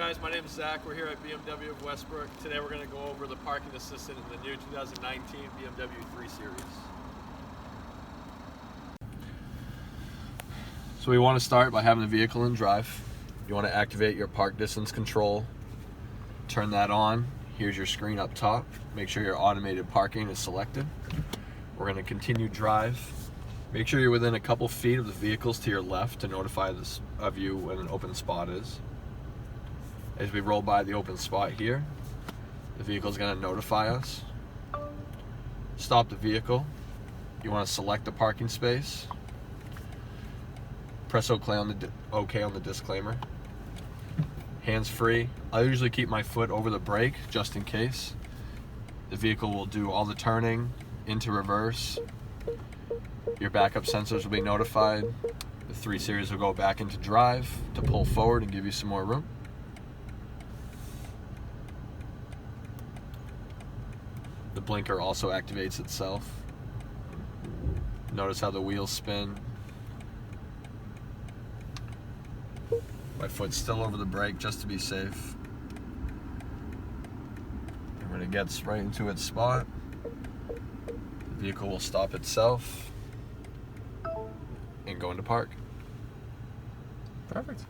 guys, my name is Zach. We're here at BMW of Westbrook. Today we're going to go over the Parking Assistant in the new 2019 BMW 3 Series. So we want to start by having the vehicle in drive. You want to activate your park distance control. Turn that on. Here's your screen up top. Make sure your automated parking is selected. We're going to continue drive. Make sure you're within a couple feet of the vehicles to your left to notify of you when an open spot is. As we roll by the open spot here, the vehicle is going to notify us. Stop the vehicle. You want to select the parking space. Press OK on the disclaimer. Hands free. I usually keep my foot over the brake just in case. The vehicle will do all the turning into reverse. Your backup sensors will be notified. The 3 Series will go back into drive to pull forward and give you some more room. The blinker also activates itself. Notice how the wheels spin. My foot's still over the brake just to be safe. And when it gets right into its spot, the vehicle will stop itself and go into park. Perfect.